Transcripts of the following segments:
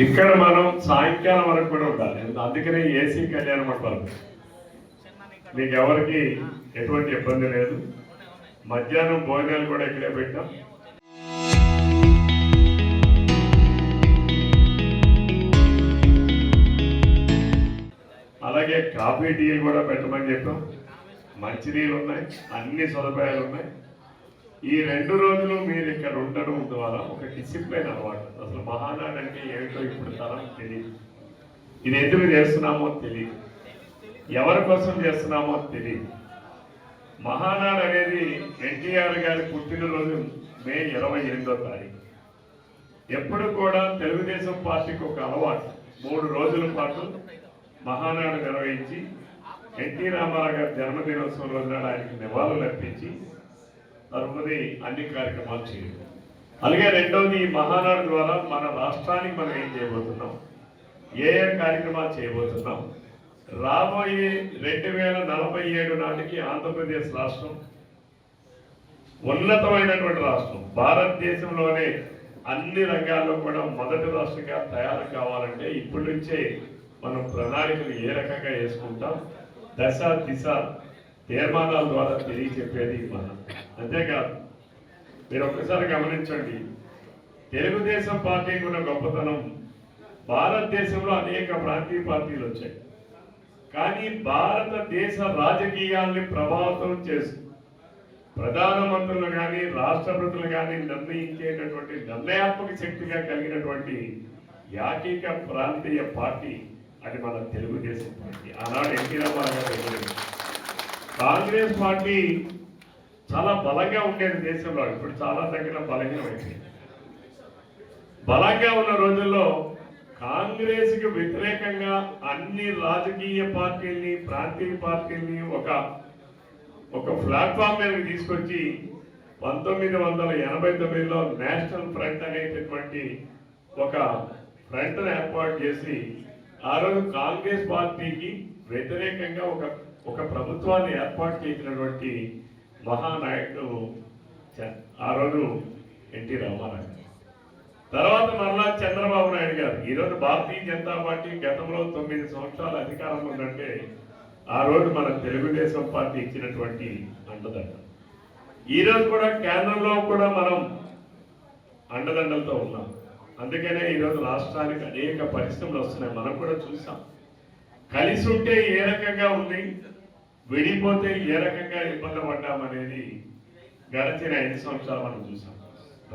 ఇక్కడ మనం సాయంకాలం వరకు కూడా ఉండాలి. అందుకనే ఏసీ కళ్యాణ మండపాలు మీకు ఎవరికి ఎటువంటి ఇబ్బంది లేదు. మధ్యాహ్నం భోజనాలు కూడా ఇక్కడే పెట్టాం. అలాగే కాఫీ టీలు కూడా పెట్టమని చెప్పాం. మంచినీళ్ళు ఉన్నాయి, అన్ని సదుపాయాలు ఉన్నాయి. ఈ 2 రోజులు మీరు ఇక్కడ ఉండడం ద్వారా ఒక డిసిప్లిన్ అలవాటు. అసలు మహానాడు అంటే ఏమిటో ఇప్పుడు తరం తెలియదు. ఇది ఎందుకు చేస్తున్నామో తెలియదు, ఎవరి కోసం చేస్తున్నామో తెలియదు. మహానాడు అనేది ఎన్టీఆర్ గారి పుట్టినరోజు మే 28వ తారీఖు. ఎప్పుడు కూడా తెలుగుదేశం పార్టీకి ఒక అలవాటు 3 రోజుల పాటు మహానాడు నిర్వహించి ఎన్టీ రామారావు గారి జన్మదినోత్సవం రోజున ఆయనకి నివాళులు అర్పించి తరుపతి అన్ని కార్యక్రమాలు చేయడం. అలాగే రెండవది, ఈ మహానాడు ద్వారా మన రాష్ట్రానికి మనం ఏం చేయబోతున్నాం, ఏ కార్యక్రమాలు చేయబోతున్నాం. రాబోయే 2047 నాటికి ఆంధ్రప్రదేశ్ రాష్ట్రం ఉన్నతమైనటువంటి రాష్ట్రం, భారతదేశంలోనే అన్ని రంగాల్లో కూడా మొదటి రాష్ట్రంగా తయారు కావాలంటే ఇప్పటి నుంచే మనం ప్రణాళికలు ఏ రకంగా వేసుకుంటాం, దశ దిశ తీర్మానాల ద్వారా తెలియచెప్పేది మనం. అంతేకాదు, మీరు ఒక్కసారి గమనించండి, తెలుగుదేశం పార్టీకి ఉన్న గొప్పతనం, భారతదేశంలో అనేక ప్రాంతీయ పార్టీలు వచ్చాయి, కానీ భారతదేశ రాజకీయాల్ని ప్రభావితం చేస్తూ ప్రధానమంత్రులు కానీ రాష్ట్రపతులు కానీ నిర్ణయించేటటువంటి నిర్ణయాత్మక శక్తిగా కలిగినటువంటి ఏకైక ప్రాంతీయ పార్టీ అది మన తెలుగుదేశం పార్టీ. ఆనాడు ఎన్టీ రామారావు గారు. కాంగ్రెస్ పార్టీ చాలా బలంగా ఉండేది దేశంలో, ఇప్పుడు చాలా దగ్గర బలహీనమైంది. బలంగా ఉన్న రోజుల్లో కాంగ్రెస్కి వ్యతిరేకంగా అన్ని రాజకీయ పార్టీల్ని, ప్రాంతీయ పార్టీల్ని ఒక ప్లాట్ఫామ్ మీదకి తీసుకొచ్చి 1989లో నేషనల్ ఫ్రంట్ అనేటటువంటి ఒక ఫ్రంట్ను ఏర్పాటు చేసి ఆ రోజు కాంగ్రెస్ పార్టీకి వ్యతిరేకంగా ఒక ప్రభుత్వాన్ని ఏర్పాటు చేసినటువంటి మహానాయకుడు ఆ రోజు ఎన్టీ రామారావు. తర్వాత మరలా చంద్రబాబు నాయుడు గారు. ఈరోజు భారతీయ జనతా పార్టీ గతంలో 9 సంవత్సరాల అధికారంలో ఉందంటే ఆ రోజు మన తెలుగుదేశం పార్టీ ఇచ్చినటువంటి అండదండ. ఈరోజు కూడా కేంద్రంలో కూడా మనం అండదండలతో ఉన్నాం. అందుకనే ఈరోజు రాష్ట్రానికి అనేక పరిశ్రమలు వస్తున్నాయి. మనం కూడా చూసాం. కలిసి ఉంటే ఏ రకంగా ఉంది, విడిపోతే ఏ రకంగా ఇబ్బంది పడ్డామనేది గడిచిన 5 సంవత్సరాలు మనం చూసాం.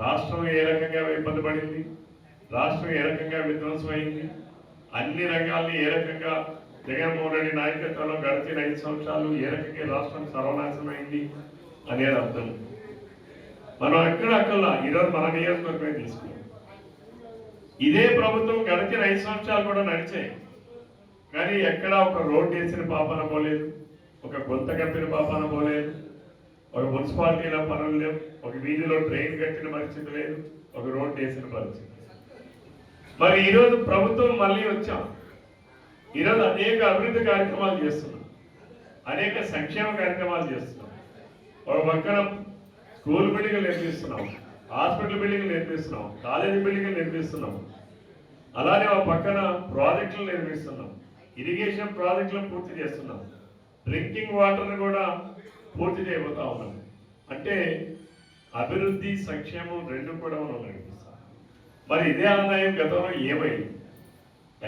రాష్ట్రం ఏ రకంగా ఇబ్బంది పడింది, రాష్ట్రం ఏ రకంగా విధ్వంసమైంది, అన్ని రంగాల్ని ఏ రకంగా జగన్మోహన్ రెడ్డి నాయకత్వంలో గడిచిన 5 సంవత్సరాలు ఏ రకంగా రాష్ట్రం సర్వనాశనం అయింది అనేది అర్థం. మనం ఎక్కడక్కల్లా ఈరోజు మన నియోజకవర్గమే తీసుకున్నాం. ఇదే ప్రభుత్వం గడిచిన 5 సంవత్సరాలు కూడా నడిచాయి, కానీ ఎక్కడా ఒక రోడ్డు వేసిన పాపన పోలేదు, ఒక గొంత కప్పిన పాపన పోలేదు, ఒక మున్సిపాలిటీలో పనులు లేవు, ఒక వీధిలో ట్రైన్ కట్టిన పరిస్థితి లేదు, ఒక రోడ్డు వేసిన పరిస్థితి. మరి ఈరోజు ప్రభుత్వం మళ్ళీ వచ్చాం. ఈరోజు అనేక అభివృద్ధి కార్యక్రమాలు చేస్తున్నాం, అనేక సంక్షేమ కార్యక్రమాలు చేస్తున్నాం. ఒక పక్కన స్కూల్ బిల్డింగ్లు నిర్మిస్తున్నాం, హాస్పిటల్ బిల్డింగ్లు నిర్మిస్తున్నాం, కాలేజీ బిల్డింగ్లు నిర్మిస్తున్నాం. అలానే ఒక పక్కన ప్రాజెక్టులు నిర్మిస్తున్నాం, ఇరిగేషన్ ప్రాజెక్టులను పూర్తి చేస్తున్నాం, డ్రింకింగ్ వాటర్ని కూడా పూర్తి చేయబోతా ఉన్నాం. అంటే అభివృద్ధి సంక్షేమం 2 కూడా మనం నడిపిస్తాం. మరి ఇదే ఆదాయం గతంలో ఏమైంది,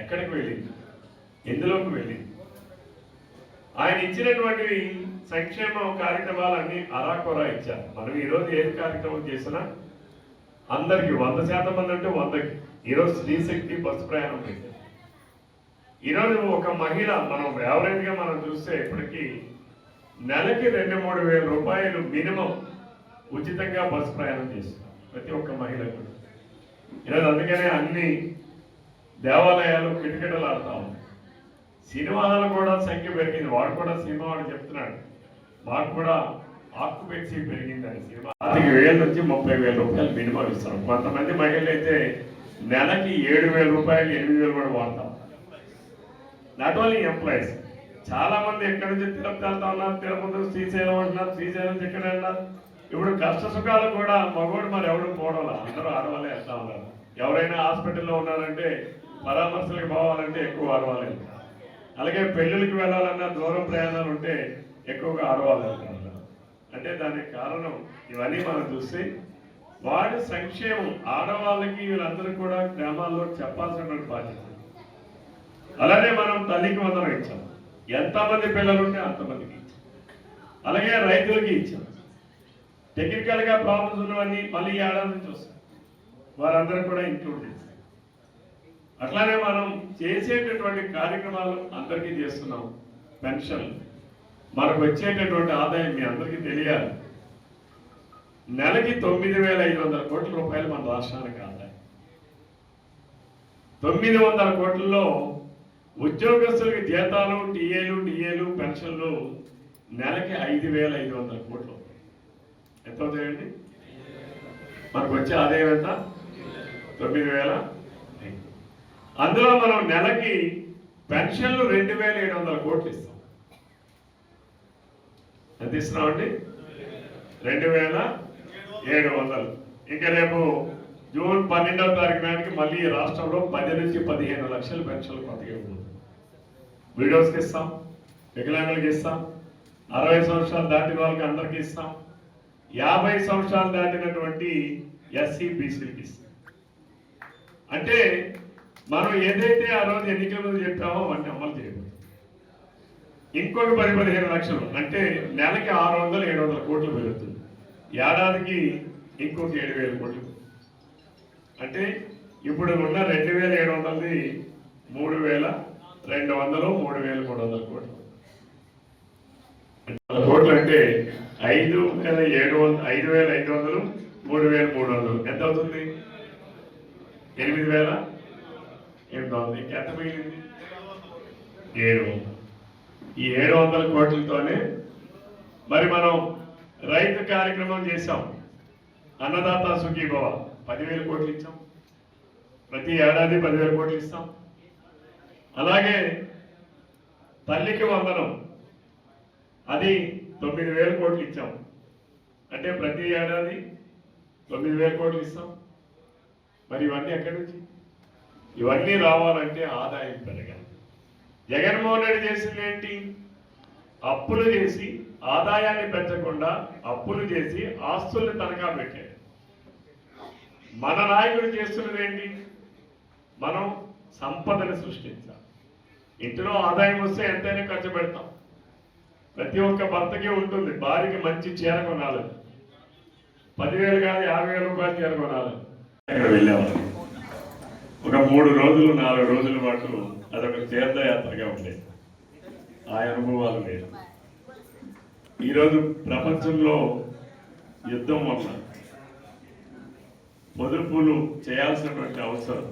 ఎక్కడికి వెళ్ళింది, ఎందులోకి వెళ్ళింది? ఆయన ఇచ్చినటువంటి సంక్షేమ కార్యక్రమాలన్నీ అరాకొరా ఇచ్చారు. మనం ఈరోజు ఏది కార్యక్రమం చేసినా అందరికి 100% మంది అంటే 100కి. ఈరోజు స్త్రీశక్తి బస్సు ప్రయాణం పెట్టారు. ఈరోజు ఒక మహిళ మనం యావరేజ్గా మనం చూస్తే ఇప్పటికీ నెలకి 2-3 వేల రూపాయలు మినిమం ఉచితంగా బస్సు ప్రయాణం చేస్తున్నారు ప్రతి ఒక్క మహిళకు. ఈరోజు అందుకనే అన్ని దేవాలయాలు కిటకిటలాడుతూ ఉన్నాయి. సినిమాలు కూడా సంఖ్య పెరిగింది. వాడు కూడా సినిమా వాడు చెప్తున్నాడు, మాకు కూడా ఆక్యుపెన్సీ పెరిగిందని. సినిమా 5,000 నుంచి 30,000 రూపాయలు మినిమం ఇస్తాం. కొంతమంది మహిళలు అయితే నెలకి 7,000 రూపాయలు 8,000 కూడా వాడతాం. నాట్ ఓన్లీ ఎంప్లాయీస్, చాలా మంది ఎక్కడి నుంచి తిరుపతి వెళ్తా ఉన్నారు, తిరుపతి శ్రీశైలం అంటున్నారు, శ్రీశైలం నుంచి ఎక్కడ వెళ్ళారు. ఇప్పుడు కష్ట సుఖాలు కూడా మగవాడు మరి ఎవడు పోవడం, అందరూ ఆడవాళ్ళే వెళ్తా ఉన్నారు. ఎవరైనా హాస్పిటల్లో ఉన్నారంటే పరామర్శలకు పోవాలంటే ఎక్కువ ఆడవాళ్ళు వెళ్తారు. అలాగే పెళ్ళిళ్ళకి వెళ్ళాలన్నా దూరం ప్రయాణాలు ఉంటే ఎక్కువగా ఆడవాళ్ళు వెళ్తారు. అంటే దానికి కారణం ఇవన్నీ మనం చూస్తే వాడి సంక్షేమం ఆడవాళ్ళకి వీళ్ళందరూ కూడా గ్రామాల్లో చెప్పాల్సిన బాధ్యత. అలానే మనం తల్లికి వందనం ఇచ్చాం, ఎంతమంది పిల్లలు ఉంటే అంతమందికి ఇచ్చాం. అలాగే రైతులకి ఇచ్చాం. టెక్నికల్గా ప్రాబ్లమ్స్ ఉన్నవన్నీ మళ్ళీ ఏడాది నుంచి వస్తాయి, వారందరూ కూడా ఇంక్లూడ్ చేస్తాం. అట్లానే మనం చేసేటటువంటి కార్యక్రమాలు అందరికీ చేస్తున్నాం. పెన్షన్ మనకు వచ్చేటటువంటి ఆదాయం మీ అందరికీ తెలియాలి. నెలకి 9,500 కోట్ల రూపాయలు మన రాష్ట్రానికి ఆదాయం. 900 కోట్లలో ఉద్యోగస్తులకి జీతాలు, టీఏలు పెన్షన్లు నెలకి 5,500 కోట్లు. ఎంత అవుతాయండి? మనకు వచ్చే ఆదాయం ఎంత? 9,000. అందులో మనం నెలకి పెన్షన్లు 2,700 కోట్లు ఇస్తాం. ఎంత ఇస్తున్నామండి? 2,700. ఇంకా రేపు జూన్ 12వ తారీఖు నాటికి మళ్ళీ రాష్ట్రంలో 10 నుంచి 15 లక్షల పెన్షన్లు కొత్తగా ఉంటుంది. విడోస్కి ఇస్తాం, వికలాంగులకి ఇస్తాం, 60 సంవత్సరాలు దాటిన వాళ్ళకి అందరికీ ఇస్తాం, 50 సంవత్సరాలు దాటినటువంటి ఎస్సీ బీసీలకి ఇస్తాం. అంటే మనం ఏదైతే ఆ రోజు ఎన్నికల ముందు చెప్పామో అవన్నీ అమలు చేయబోతుంది. ఇంకొక 10-15 లక్షలు అంటే నెలకి 600-700 కోట్లు పెరుగుతుంది. ఏడాదికి ఇంకొక 7,000 కోట్లు. అంటే ఇప్పుడు ఉన్న 2,700ది 3,200, 3,300 కోట్లు. కోట్లు అంటే 5,500, 3,300 ఎంత అవుతుంది? 8,800. ఇంకెంత మిగిలింది? 700. ఈ 700 కోట్లతోనే మరి మనం రైతు కార్యక్రమం చేశాం. అన్నదాత సుఖీభవ 10,000 కోట్లు ఇచ్చాం. ప్రతి ఏడాది 10,000 కోట్లు ఇస్తాం. అలాగే తల్లికి వందనం అది 9,000 కోట్లు ఇచ్చాం. అంటే ప్రతి ఏడాది 9,000 కోట్లు ఇస్తాం. మరి ఇవన్నీ ఎక్కడి నుంచి? ఇవన్నీ రావాలంటే ఆదాయం పెరగాలి. జగన్మోహన్ రెడ్డి చేసింది ఏంటి? అప్పులు చేసి ఆదాయాన్ని పెంచకుండా అప్పులు చేసి ఆస్తుల్ని తనఖా పెట్టాడు. మన నాయకుడు చేస్తున్నది ఏంటి? మనం సంపదను సృష్టించాలి. ఇంటిలో ఆదాయం వస్తే ఎంతైనా ఖర్చు పెడతాం. ప్రతి ఒక్క భర్తకి ఉంటుంది, భార్యకి మంచి చీర కొనాలి, 10,000 కాదు 50,000 రూపాయలు చీర కొనాలి. అక్కడ వెళ్ళేవాళ్ళు ఒక 3 రోజులు 4 రోజుల పాటు అదొక తీర్థయాత్రగా ఉండేది. ఆ అనుభవాలు లేదు. ఈరోజు ప్రపంచంలో యుద్ధం వల్ల పొదుపులు చేయాల్సినటువంటి అవసరం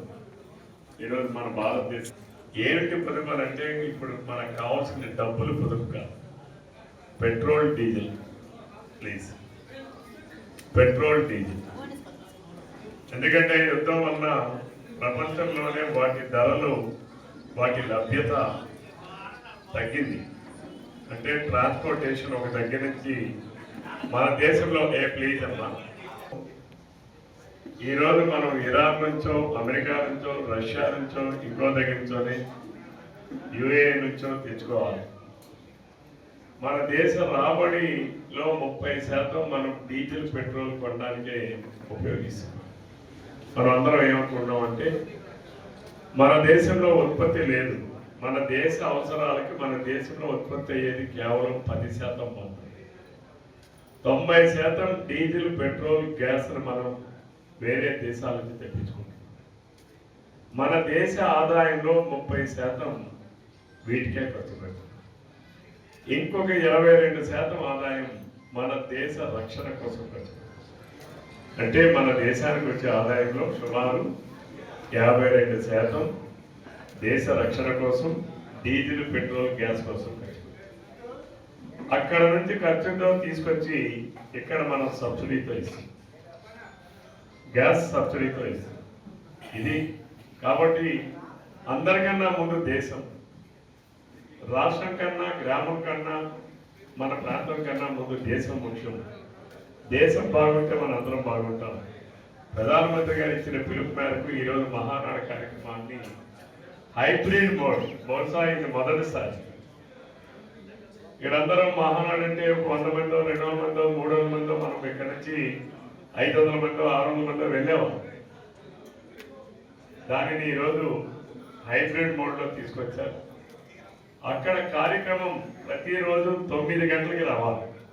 ఈరోజు మన భారతదేశం. ఏమిటి పొదుపులు అంటే ఇప్పుడు మనకు కావాల్సిన డబ్బులు పొదుపు కాదు, petrol diesel. Please, petrol diesel. ఎందుకంటే యుద్ధం వల్ల ప్రపంచంలోనే వాటి ధరలు, వాటి లభ్యత తగ్గింది. అంటే ట్రాన్స్పోర్టేషన్ ఒక దగ్గర నుంచి మన దేశంలో ప్లీజ్ అమ్మా, ఈరోజు మనం ఇరాన్ నుంచో, అమెరికా నుంచో, రష్యా నుంచో, ఇంకో దగ్గర నుంచోనే, యుఏఏ నుంచో తెచ్చుకోవాలి. మన దేశ రాబడిలో 30% మనం డీజిల్ పెట్రోల్ కొనడానికే ఉపయోగిస్తున్నాం. మనం అందరం ఏమనుకుంటున్నాం అంటే మన దేశంలో ఉత్పత్తి లేదు. మన దేశ అవసరాలకి మన దేశంలో ఉత్పత్తి అయ్యేది కేవలం 10% మాత్రమే. 90% డీజిల్, పెట్రోల్, గ్యాస్ను మనం వేరే దేశాల నుంచి తెప్పించుకుంటాం. మన దేశ ఆదాయంలో 30% వీటికే ఖర్చు పెడుతుంది. ఇంకొక 22% ఆదాయం మన దేశ రక్షణ కోసం ఖర్చు పెడుతుంది. అంటే మన దేశానికి వచ్చే ఆదాయంలో సుమారు 52% దేశ రక్షణ కోసం, డీజిల్, పెట్రోల్, గ్యాస్ కోసం ఖర్చు. అక్కడ నుంచి ఖర్చుతో తీసుకొచ్చి ఇక్కడ మనం సబ్సిడీతో ఇస్తాం, గ్యాస్ సబ్సిడీతో ఇస్తాం. ఇది కాబట్టి అందరికన్నా ముందు దేశం, రాష్ట్రం కన్నా, గ్రామం కన్నా, మన ప్రాంతం కన్నా ముందు దేశం ముఖ్యం. దేశం బాగుంటే మన అందరం బాగుంటాం. ప్రధానమంత్రి గారు ఇచ్చిన పిలుపు మేరకు ఈరోజు మహానాడు కార్యక్రమాన్ని హైబ్రిడ్ మోడ్, బహుశా ఇది మొదటిసారి. ఇక్కడందరం మహానాడు అంటే ఒక 100 మందో 200 మందో 300 మందో మనం ఇక్కడ నుంచి 500 మందో 600 మందో వెళ్ళేవాళ్ళం. దానిని ఈరోజు హైబ్రిడ్ మోడ్లో తీసుకొచ్చారు. అక్కడ కార్యక్రమం ప్రతిరోజు 9 గంటలకి రావాలి.